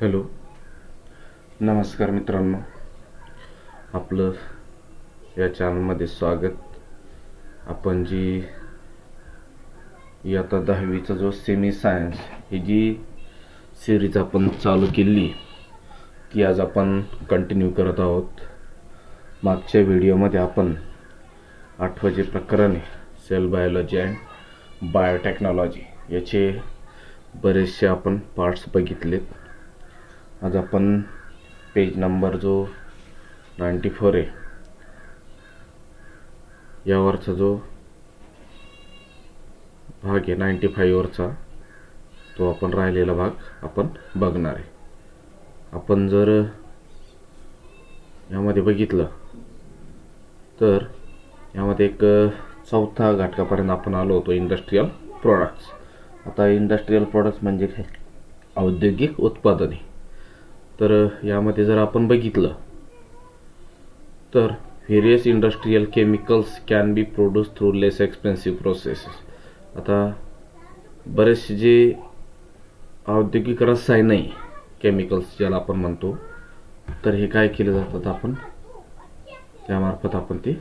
Hello, नमस्कार मित्रांनो, आपलं या चॅनलमध्ये स्वागत. आपण जी इयत्ता 10वीचा जो सेमी सायन्स ही जी सिरीज आपण चालू केली ती आज आपण कंटिन्यू करत आहोत. मागच्या व्हिडिओमध्ये आपण 8वे प्रकरण सेल बायोलॉजी अँड बायोटेक्नॉलॉजी याचे बरेचसे आपण पार्ट्स बघितलेत. आज आपण पेज नंबर जो 94 आहे यावरचा जो भाग आहे 95 वरचा तो आपण राहिलेला भाग आपण बघणार आहे. आपण जर यामध्ये बघितलं तर यामध्ये एक चौथा घटकापर्यंत आपण आलो होतो, इंडस्ट्रियल प्रोडक्ट्स. आता इंडस्ट्रियल प्रोडक्ट्स म्हणजे काय? औद्योगिक उत्पादने. तर यामध्ये जर आपण बघितलं तर various industrial chemicals can be produce through less expensive processes. आता बरेचसे जे औद्योगिक रसायने केमिकल्स ज्याला आपण म्हणतो, तर हे काय केले जातात, आपण त्यामार्फत आपण ते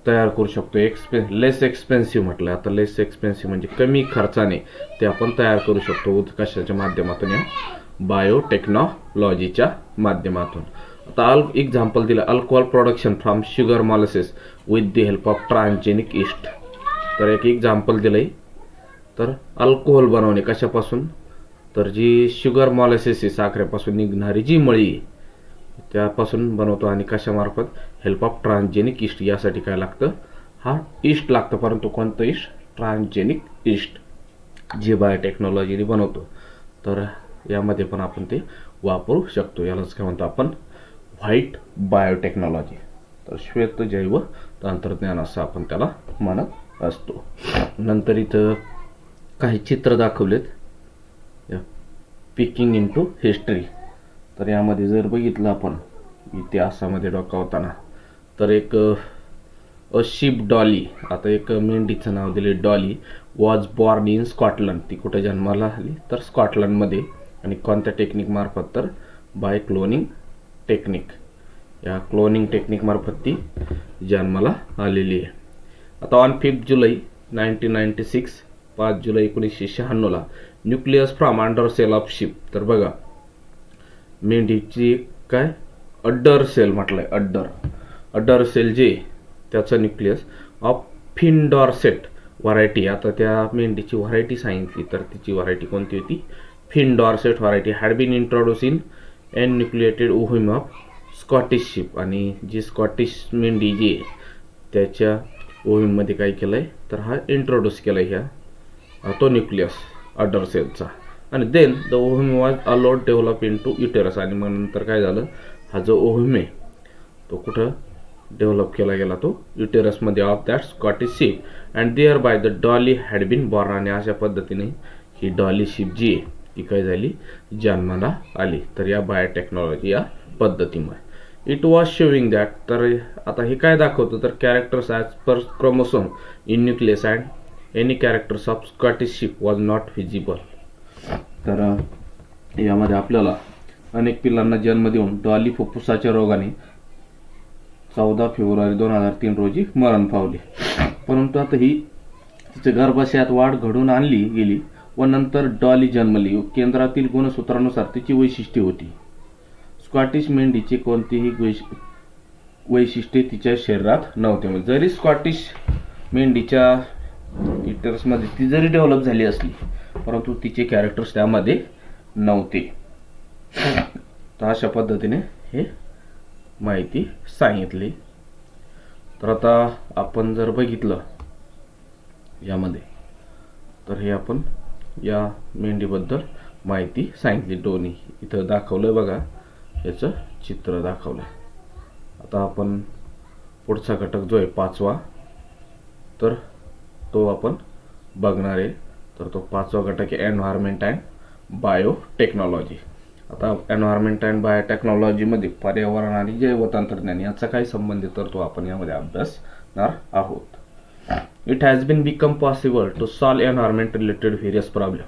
तयार करू शकतो. लेस एक्सपेन्सिव्ह म्हटलं. आता लेस एक्सपेन्सिव्ह म्हणजे कमी खर्चाने ते आपण तयार करू शकतो. कशाच्या माध्यमातून? या बायोटेक्नॉलॉजीच्या माध्यमातून. आता एक्झाम्पल दिलं, alcohol production from sugar molasses with the help of transgenic yeast. तर एक एक्झाम्पल दिलंय. तर अल्कोहोल बनवणे कशापासून? तर जी शुगर मॉलिसेस आहे, साखरेपासून निघणारी जी मळी आहे त्यापासून बनवतो. आणि कशामार्फत? Help of transgenic yeast. यासाठी काय लागतं? हा ईस्ट लागतं. परंतु कोणतं ईस्ट? ट्रान्सजेनिक ईस्ट, जे बायोटेक्नॉलॉजीने बनवतो. तर यामध्ये पण आपण ते वापरू शकतो. यालाच काय म्हणतो आपण? White biotechnology. तर श्वेत जैव तंत्रज्ञान असं आपण त्याला म्हणत असतो. नंतर इथं काही चित्र दाखवलेत, पिकिंग इनटू हिस्ट्री. तर यामध्ये जर बघितलं आपण इतिहासामध्ये डोकावताना, तर एक शिप डॉली, आता एक मेंढीचं नाव दिले Dolly, was born in Scotland. ती कुठे जन्माला आली? तर स्कॉटलंडमध्ये. आणि कोणत्या टेक्निक मार्फत? तर बाय क्लोनिंग टेक्निक. या क्लोनिंग टेक्निक मार्फत ती जन्माला आलेली आहे. आता on 5 July 1996, 5 July 1996 nucleus from udder cell of sheep. तर बघा, मेंढीची काय अड्डर सेल म्हटलंय, अड्डर सेल जे त्याचं न्यूक्लियस ऑफ फिनडॉर्सेट व्हरायटी. आता त्या मेंढीची व्हरायटी सांगितली, तर तिची व्हरायटी कोणती होती? Finn Dorset variety had been introduce in enucleated ovum of Scottish sheep. आणि जी स्कॉटिश मेंढी जी आहे त्याच्या ओव्हममध्ये काय केलंय? तर हा इंट्रोड्यूस केलाय ह्या तो न्यूक्लियस अड्डर सेलचा. आणि then the ovum was allowed develop into uterus. आणि मग नंतर काय झालं? हा जो ओव्हम आहे तो कुठं डेव्हलप केला गेला? तो युटेरसमध्ये of that Scottish sheep. And thereby the Dolly had been born. आणि अशा पद्धतीने ही डॉली शिप जी आहे ती काय झाली? जन्माला आली. तर या बायोटेक्नॉलॉजी या पद्धतीमुळे. It was showing that. तर आता हे काय दाखवतं? तर characters as per chromosome in nucleus and any characters of Scottish ship was not visible. तर यामध्ये आपल्याला अनेक पिलांना जन्म देऊन डॉली फुफ्फुसाच्या रोगाने 14 फेब्रुवारी 2003 रोजी मरण पावले. परंतु आता ही तिच्या गर्भाशयात वाढ घडून आणली गेली व नंतर डॉली जन्मली. केंद्रातील गुणसूत्रानुसार तिची वैशिष्ट्ये होती. स्कॉटिश मेंढीचे कोणतेही वैशिष्ट्ये तिच्या शरीरात नव्हते. जरी स्कॉटिश मेंढीच्या युटेरसमध्ये ती जरी डेव्हलप झाली असली, परंतु तिचे कॅरेक्टर्स त्यामध्ये नव्हते. तर अशा पद्धतीने हे माहिती सांगितली. तर आता आपण जर बघितलं यामध्ये, तर हे आपण या मेंढीबद्दल माहिती सांगितली. दोन्ही इथं दाखवलंय बघा, याचं चित्र दाखवलंय. आता आपण पुढचा घटक जो आहे 5वा, तर तो आपण बघणार आहे. तर तो 5वा घटक आहे एन्व्हायरमेंट अँड बायोटेक्नॉलॉजी. आता एन्व्हायरमेंट अँड बायोटेक्नॉलॉजीमध्ये पर्यावरण आणि जैवतंत्रज्ञान याचा काय संबंध आहे, तर तो आपण यामध्ये अभ्यासणार आहोत. It has been become possible to solve environment related various problems.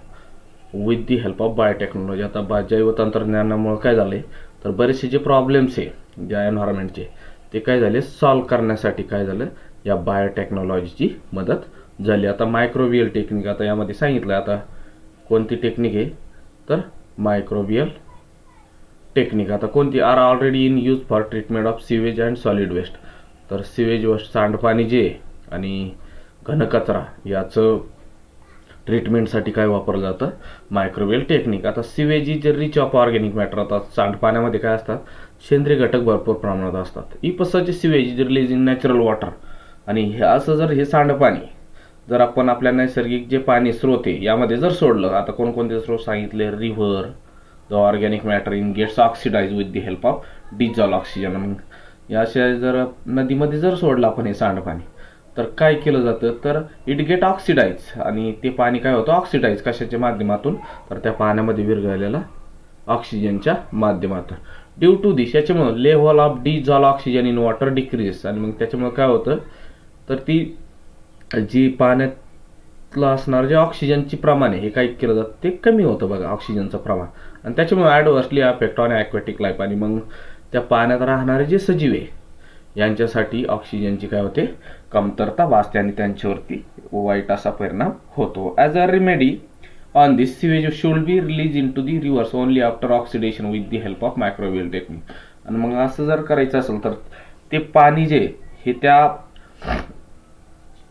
With the help of biotechnology. आता जैवतंत्रज्ञानामुळे काय झाले तर बरेचसे जे प्रॉब्लेम्स आहे ज्या एन्व्हायरमेंटचे ते काय झाले सॉल्व्ह करण्यासाठी काय झालं या बायोटेक्नॉलॉजीची मदत झाली. आता मायक्रोबियल टेक्निक आता यामध्ये सांगितलं. आता कोणती टेक्निक आहे तर मायक्रोबियल टेक्निक. आता कोणती are already in use for treatment of sewage and solid waste. तर सिवेज वेस्ट सांडपाणी जे आणि घनकचरा याचं ट्रीटमेंटसाठी काय वापरलं जातं मायक्रोवेल टेक्निक. आता sewage is rich of organic matter. आता सांडपाण्यामध्ये काय असतात सेंद्रिय घटक भरपूर प्रमाणात असतात. इपसाचे sewage is release in natural water. आणि हे असं जर हे सांडपाणी जर आपण आपल्या नैसर्गिक जे पाणी स्रोत आहे यामध्ये जर सोडलं. आता कोणकोणते स्रोत सांगितले river the organic matter in gets oxidise with the help of dissolve oxygen. याशिवाय जर नदीमध्ये जर सोडलं आपण हे सांडपाणी तर काय केलं जातं तर इट गेट ऑक्सिडाइज. आणि ते पाणी काय होतं ऑक्सिडाइज कशाच्या माध्यमातून तर त्या पाण्यामध्ये विरघळलेला ऑक्सिजनच्या माध्यमातून. ड्यू टू दिस याच्यामुळे level of dissolve oxygen in water decrease. आणि मग त्याच्यामुळे काय होतं तर ती जी पाण्यातलं असणार जे ऑक्सिजनची प्रमाण आहे हे काय केलं जातं ते कमी होतं बघा ऑक्सिजनचं प्रमाण. आणि त्याच्यामुळे ॲडव्हर्सली अफेक्ट ऑन ॲक्वॅटिक लाईफ. आणि मग त्या पाण्यात राहणारे जे सजीव आहे यांच्यासाठी ऑक्सिजनची काय होते कमतरता भासते आणि त्यांच्यावरती वाईट असा परिणाम होतो. As a remedy on this sewage should be release in to the rivers only after oxidation with the help of microbial technique. आणि मग असं जर करायचं असेल तर ते पाणी जे हे त्या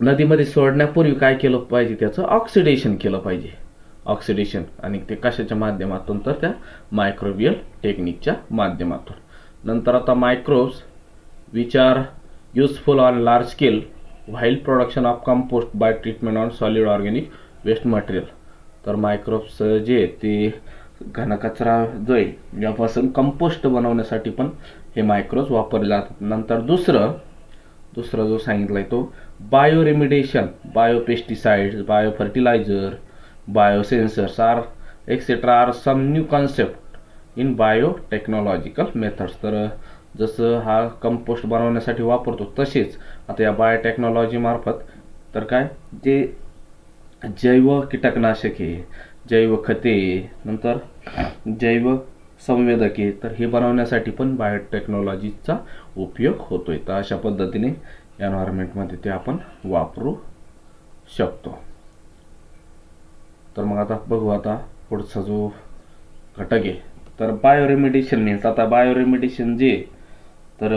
नदीमध्ये सोडण्यापूर्वी काय केलं पाहिजे त्याचं ऑक्सिडेशन केलं पाहिजे. ऑक्सिडेशन आणि ते कशाच्या माध्यमातून तर त्या मायक्रोबियल टेक्निकच्या माध्यमातून. नंतर आता microbes which are useful on large scale while production of compost by treatment on solid organic waste material. तर मायक्रोब्स जे ते घनकचरा जो आहे यापासून कंपोस्ट बनवण्यासाठी पण हे मायक्रोब्स वापरले जातात. नंतर दुसरा जो सांगितलाय तो bioremediation, biopesticides, biofertiliser, biosensors are etcetera are some new concept in biotechnological methods. तर जसं हा कंपोस्ट बनवण्यासाठी वापरतो तसेच आता या बायोटेक्नॉलॉजी मार्फत तर काय जे जैव कीटकनाशके जैव खते नंतर जैव संवेदके तर हे बनवण्यासाठी पण बायोटेक्नॉलॉजीचा उपयोग होतोय. तर अशा पद्धतीने एन्व्हायरमेंटमध्ये ते आपण वापरू शकतो. तर मग आता बघू आता पुढचा जो घटक आहे तर बायोरेमिडिएशन मीन्स. आता बायोरेमिडिएशन जे तर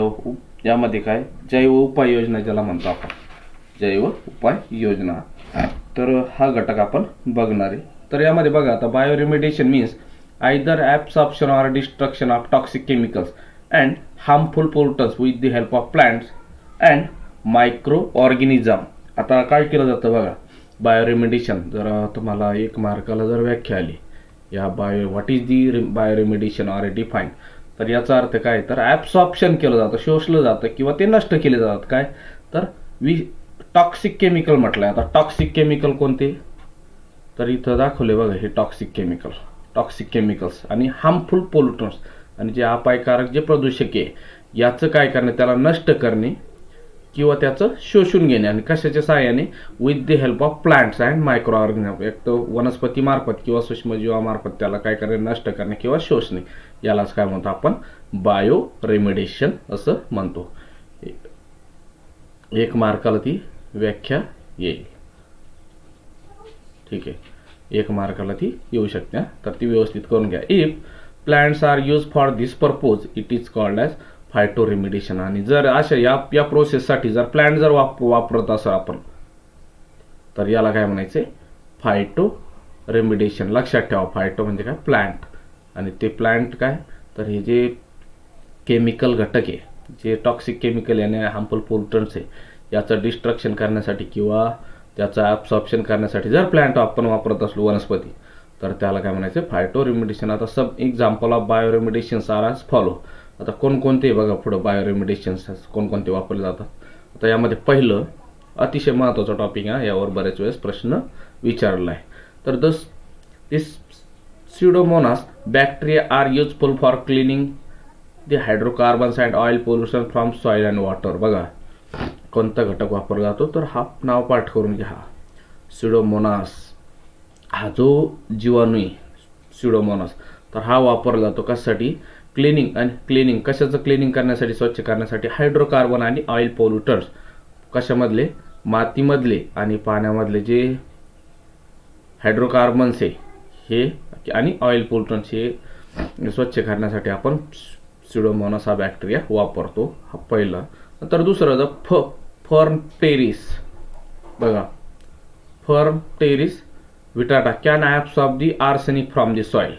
यामध्ये काय जैव उपाययोजना ज्याला म्हणतो आपण जैव उपाययोजना. तर हा घटक आपण बघणार आहे. तर यामध्ये बघा आता bioremediation means either absorption or destruction of toxic chemicals and harmful pollutants with the help of plants and micro organism. आता काय केलं जातं बघा बायोरेमिडिएशन. जर तुम्हाला एक मार्काला जर व्याख्या आली या what is the bioremediation or define तर याचा अर्थ काय तर ॲब्सॉर्प्शन केलं जातं शोषलं जातं किंवा ते नष्ट केले जातात. काय तर टॉक्सिक केमिकल म्हटलंय. आता टॉक्सिक केमिकल कोणते तर इथं दाखवले बघा हे टॉक्सिक केमिकल्स आणि हार्मफुल पोल्युटन्स आणि जे अपायकारक जे प्रदूषक आहे याचं काय करणे त्याला नष्ट करणे किंवा त्याचं शोषून घेणे आणि कशाच्या सहाय्याने with the help of plants and micro organism. एक तर वनस्पती मार्फत किंवा सूक्ष्मजीवामार्फत त्याला काय करणे नष्ट करणे किंवा शोषणे यालाच काय म्हणतो आपण बायो रेमिडिएशन असं म्हणतो. एक मार्काला ती व्याख्या येईल. ठीक आहे एक मार्काला ती येऊ शकते तर ती व्यवस्थित करून घ्या. If plants are use for this purpose it is called as phytoremediation. आणि जर अशा या प्रोसेससाठी जर प्लांट जर वापरत असं आपण तर याला काय म्हणायचे फायटो रेमिडिएशन. लक्षात ठेवा फायटो म्हणजे काय प्लांट आणि ते प्लांट काय तर हे जे केमिकल घटक आहे जे टॉक्सिक केमिकल याने हार्मफुल पोल्युटन्स आहे याचं डिस्ट्रक्शन करण्यासाठी किंवा त्याचं ॲब्सॉर्प्शन करण्यासाठी जर प्लांट आपण वापरत असलो वनस्पती तर त्याला काय म्हणायचं फायटो रेमिडिएशन. आता sub example of bioremediations are as follow. आता कोणकोणते बघा पुढं बायो रेमिडिएशन्स कोणकोणते वापरले जातात. आता यामध्ये पहिलं अतिशय महत्त्वाचा टॉपिक आहे यावर बरेच वेळेस प्रश्न विचारला आहे. तर this Pseudomonas bacteria are useful for cleaning the hydrocarbons and oil pollution from soil and water. बघा कोणता घटक वापरला जातो तर हा नाव पाठ करून घ्या. स्युडोमोनास हा जो जीवाणू आहे स्युडोमोनास, तर हा वापरला जातो कशासाठी? क्लिनिंग कशाचं क्लिनिंग करण्यासाठी, स्वच्छ करण्यासाठी. हायड्रोकार्बन आणि ऑइल पोल्युटर्स कशामधले? मातीमधले आणि पाण्यामधले जे हायड्रोकार्बन्स आहे हे आणि ऑइल पोल्युटन्स हे स्वच्छ करण्यासाठी आपण स्युडोमोनास हा बॅक्टेरिया वापरतो. हा पहिला. नंतर दुसरं फर्म टेरिस बघा, fern Pteris vittata can absorb the arsenic from the soil.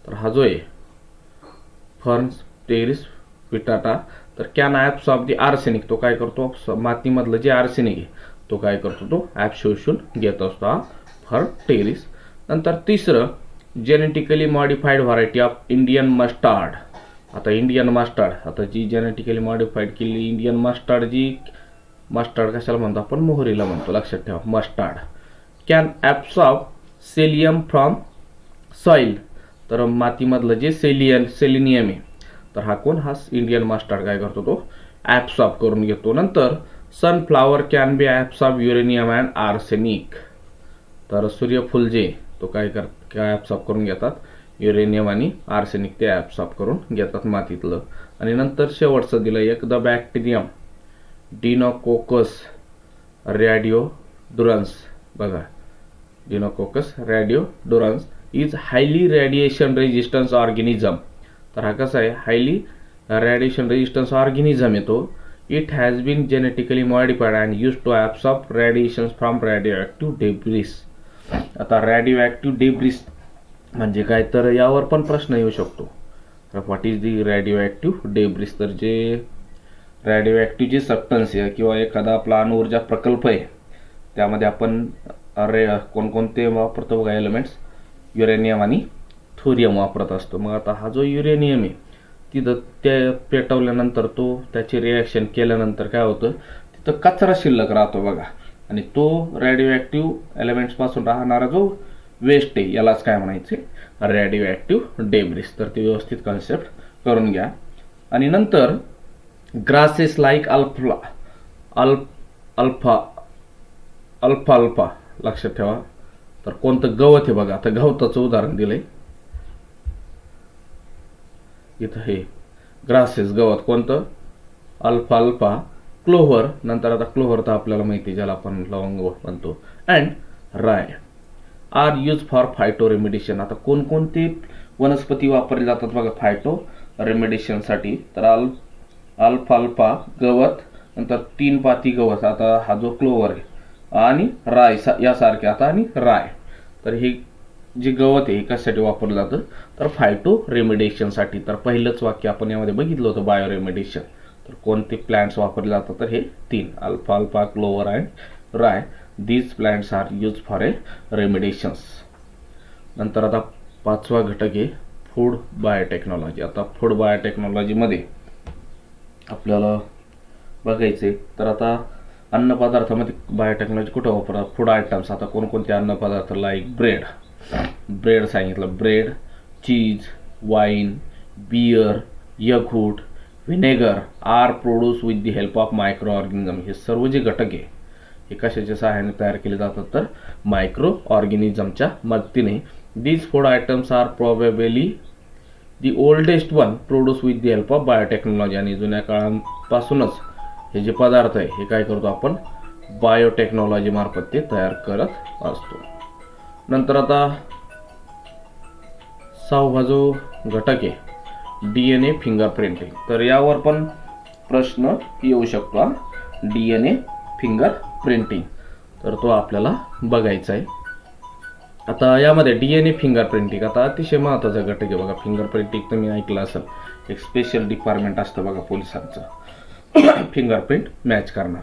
तर हा जो आहे फर्म टेरिस विटाटा, तर कॅन ॲब्सॉर्ब दी आर्सेनिक, तो काय करतो? मातीमधलं जे आर्सेनिक आहे तो काय करतो? तो ॲब्सॉर्प्शन घेत असतो हा फर्म टेरिस. नंतर तिसरं genetically modified variety of Indian mustard. आता इंडियन मस्टार्ड, आता जी जेनेटिकली मॉडिफाईड केलेली इंडियन मस्टार्ड, जी मस्टार्ड कशाला म्हणतो आपण? मोहरीला म्हणतो, लक्षात ठेवा. Mustard can absorb selenium from soil, तर मातीमधलं जे सेलिनियम आहे, तर हा कोण? हा इंडियन मस्टार्ड काय करतो? तो ॲब्सॉर्ब करून घेतो. नंतर sunflower can be absorb uranium and arsenic, तर सूर्यफूल जे तो काय ॲब्सॉर्ब करून घेतात? युरेनियम आणि आर्सेनिक ते ॲब्सॉर्ब करून घेतात मातीतलं. आणि नंतर शेवटचं दिलं एक, द बॅक्टेरियम डिनोकोकस रॅडिओडुरन्स. बघा, Deinococcus radiodurans is highly radiation resistance organism. तर हा कसा आहे? हायली रेडिएशन रेजिस्टन्स ऑर्गॅनिझम येतो. It has been genetically modified and use to absorb radiations from radio debris. आता रेडिओ डेब्रिस म्हणजे काय? तर यावर पण प्रश्न येऊ शकतो. तर what is the radio debris? तर जे रेडिओ जे सबस्टन्स आहे किंवा एखादा आपला अणुऊर्जा प्रकल्प आहे त्यामध्ये आपण कोणकोणते वापरतो बघा एलिमेंट्स? युरेनियम आणि थोरियम वापरत असतो. मग आता हा जो युरेनियम आहे तिथं ते पेटवल्यानंतर त्याची रिॲक्शन केल्यानंतर काय होतं? तिथं कचरा शिल्लक राहतो बघा, आणि तो रेडिओ एलिमेंट्सपासून राहणारा जो वेस्ट आहे यालाच काय म्हणायचे? Radio debris. तर ती व्यवस्थित कन्सेप्ट करून घ्या. आणि नंतर ग्रासेस लाईक अल्फा लक्षात ठेवा. तर कोणतं? गवत आहे बघा. आता गवताचं उदाहरण दिलंय इथं, हे ग्रासेस गवत कोणतं? Alpha clover. नंतर आता क्लोव्हर तर आपल्याला माहिती, ज्याला आपण लवंग म्हणतो. And rye are use for phytoremediation. आता कोणकोणते वनस्पती वापरले जातात बघा फायटो रेमिडिशनसाठी? तर अल्फा गवत, नंतर 3 पाती गवत, आता हा जो क्लोव्हर आहे, आणि राय यासारखे. आता आणि राय, तर हे जे गवत आहे कशासाठी वापरलं जातं? तर फायटो रेमिडिशनसाठी. तर पहिलंच वाक्य आपण यामध्ये बघितलं होतं, बायो रेमिडिशन. तर कोणते प्लांट्स वापरले जातात? तर हे 3, alpha clover and rye. These plants are use for a remediations. नंतर आता 5वा घटक आहे फूड बायोटेक्नॉलॉजी. आता फूड बायोटेक्नॉलॉजीमध्ये आपल्याला बघायचे, तर आता अन्नपदार्थामध्ये बायोटेक्नॉलॉजी कुठं वापरतात? Food items. आता कोणकोणते अन्नपदार्थ? लाईक ब्रेड सांगितलं, bread, cheese, wine, beer, yogurt, vinegar are produce with the help of microorganism. हे सर्व जे घटक आहे हे कशाच्या सहाय्याने तयार केले जातात? तर मायक्रो ऑर्गॅनिझमच्या मदतीने. These food items are probably the oldest one produce with the help of biotechnology. आणि जुन्या काळापासूनच हे जे पदार्थ आहे हे काय करतो आपण? बायोटेक्नॉलॉजी मार्फत ते तयार करत असतो. नंतर आता 6वा जो घटक आहे DNA फिंगरप्रिंटिंग. तर यावर पण प्रश्न येऊ शकतो. DNA फिंगरप्रिंटिंग, तर तो आपल्याला बघायचा आहे. आता यामध्ये DNA फिंगरप्रिंटिंग आता अतिशय महत्त्वाचा घटक आहे बघा. फिंगरप्रिंटिंग तुम्ही ऐकलं असेल, एक स्पेशल डिपार्टमेंट असतं बघा पोलिसांचं फिंगरप्रिंट मॅच करणार.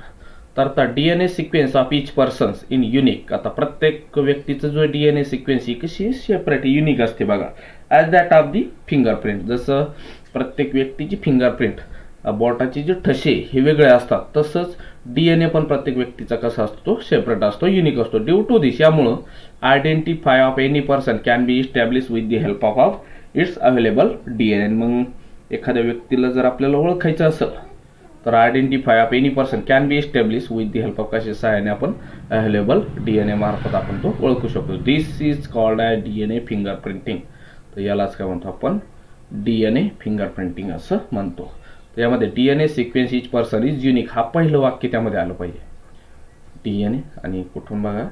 तर आता DNA sequence of each persons in unique. आता प्रत्येक व्यक्तीचं जो DNA सिक्वेन्स ही कशी सेपरेट युनिक असते बघा, as that of the fingerprint. जसं प्रत्येक व्यक्तीची फिंगरप्रिंट, बोटाचे जे ठसे हे वेगळे असतात, तसंच DNA पण प्रत्येक व्यक्तीचा कसा असतो? तो सेपरेट असतो, युनिक असतो. ड्यू टू दिस, यामुळं identify of any person can be establish with the help of its available DNA. मग एखाद्या व्यक्तीला जर आपल्याला ओळखायचं असेल तर identify of any person can be establish with the help of कशा सहाय्याने आपण अवेलेबल DNA मार्फत आपण तो ओळखू शकतो. This is called as DNA fingerprinting. तर यालाच काय म्हणतो आपण DNA फिंगरप्रिंटिंग असं म्हणतो. तर यामध्ये DNA sequence each person is unique हा पहिलं वाक्य त्यामध्ये आलं पाहिजे. DNA आणि कुठून बघा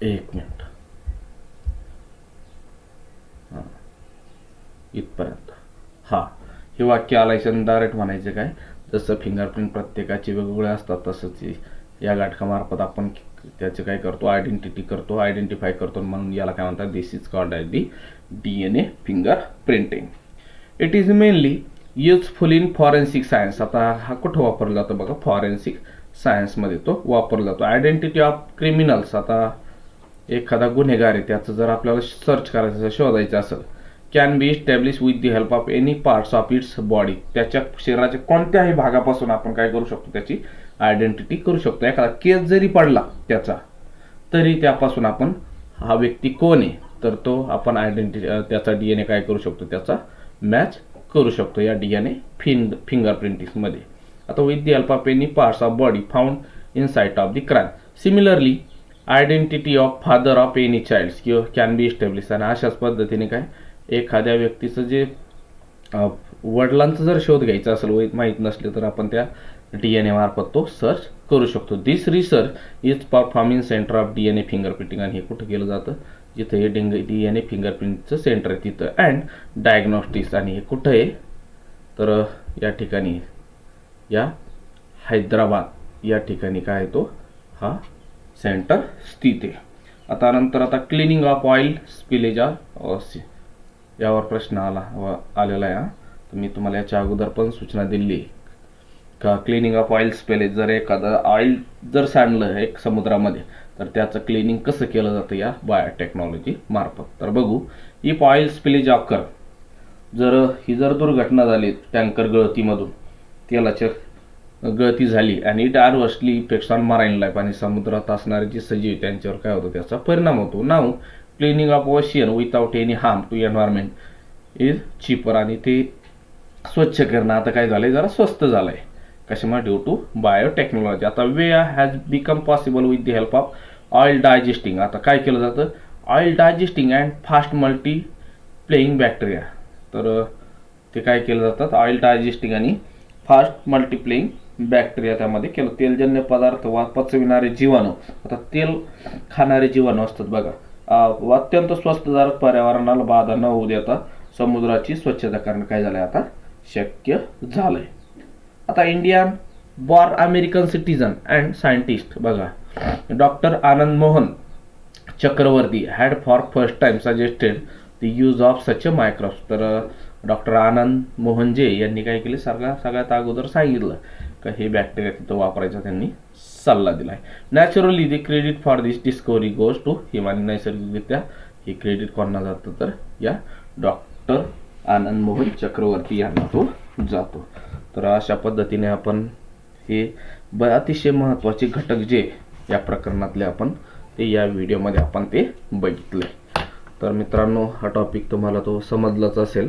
एक मिनिट इथपर्यंत हे वाक्य आलायचं डायरेक्ट म्हणायचं काय जसं फिंगरप्रिंट प्रत्येकाचे वेगवेगळे असतात तसंच या घटकामार्फत आपण त्याचे काय करतो आयडेंटिफाय करतो म्हणून याला काय म्हणतात this is called as the DNA fingerprinting. It is mainly useful in forensic science. आता हा कुठं वापरला जातो बघा फॉरेन्सिक सायन्समध्ये तो वापरला जातो. Identity of criminals. आता एखादा गुन्हेगार आहे त्याचं जर आपल्याला सर्च करायचं शोधायचं असेल can be establish with the help of any parts of its body. त्याच्या शरीराच्या कोणत्याही भागापासून आपण काय करू शकतो त्याची आयडेंटिटी करू शकतो. एखादा केस जरी पडला त्याचा तरी त्यापासून आपण हा व्यक्ती कोण आहे तर तो आपण त्याचा DNA काय करू शकतो त्याचा मॅच करू शकतो या DNA फिंगरप्रिंटिंगमध्ये. आता with the help of any parts of body found in site of the crime. Similarly identity of father of any child can be establish. आणि अशाच पद्धतीने काय एखाद्या व्यक्तीचं जे वडिलांचा जर शोध घ्यायचा असेल माहीत नसले तर आपण त्या DNA मार्फत तो सर्च करू शकतो. This research is perform in centre of DNA fingerprinting. आणि हे कुठं केलं जातं जिथं हे DNA फिंगरप्रिंटचं सेंटर आहे तिथं. And diagnostics. आणि हे कुठं आहे तर या ठिकाणी या हैदराबाद या ठिकाणी काय आहे तो हा सेंटर स्थित आहे. आता क्लिनिंग ऑफ ऑइल स्पिलेज यावर प्रश्न आलेला आहे. तर मी तुम्हाला याच्या अगोदर पण सूचना दिली का क्लिनिंग ऑफ ऑइल स्पिलेज जर एखादं ऑइल जर सांडलं एक समुद्रामध्ये तर त्याचं क्लिनिंग कसं केलं जातं या बायोटेक्नॉलॉजी मार्फत. तर बघू इफ ऑइल स्पिलेज ऑकर ही जर दुर्घटना झाली टँकर गळतीमधून तेलाच्या गळती झाली आणि it adversely effects on marine life. आणि समुद्रात असणारे जे सजीव त्यांच्यावर काय होतं त्याचा परिणाम होतो. Now cleaning of ocean without any harm to environment is cheaper. आणि ते स्वच्छ करणं आता काय झालंय जरा स्वस्त झालंय कशामुळे ड्यू टू बायोटेक्नॉलॉजी. आता way has become possible with the help of oil digesting. आता काय केलं जातं oil digesting and fast multiplying bacteria. तर ते काय केलं जातात ऑइल डायजेस्टिंग आणि फास्ट मल्टीप्लेइंग बॅक्टेरिया त्यामध्ये केलं. तेलजन्य पदार्थ वा पचविणारे जीवाणू. आता तेल खाणारे जीवाणू असतात बघा अत्यंत स्वस्त दरात पर्यावरणाला बाधा न होऊ देता समुद्राची स्वच्छता करणं काय झालंय आता शक्य झालंय. आता Indian born American citizen and scientist बघा doctor Anand Mohan Chakravarty had for first time suggested the use of such a microscope. तर डॉक्टर आनंद मोहनजे यांनी काय केले सगळ्यात अगोदर सांगितलं का हे बॅक्टेरिया तिथं वापरायचा त्यांनी सल्ला दिलाय. Naturally the credit for this discovery goes to him. आणि नैसर्गिकरित्या हे क्रेडिट कोणाला जातं तर या डॉक्टर आनंद मोहन चक्रवर्ती यांना तो जातो. तर अशा पद्धतीने आपण हे अतिशय महत्त्वाचे घटक जे या प्रकरणातले आपण ते या व्हिडिओमध्ये आपण ते बघितले. तर मित्रांनो हा टॉपिक तुम्हाला तो समजलाच असेल.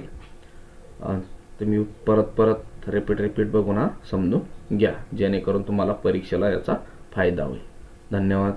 तुम्ही परत रिपीट बघून समजून घ्या जेणेकरून तुम्हाला परीक्षेला याचा फायदा होईल. धन्यवाद.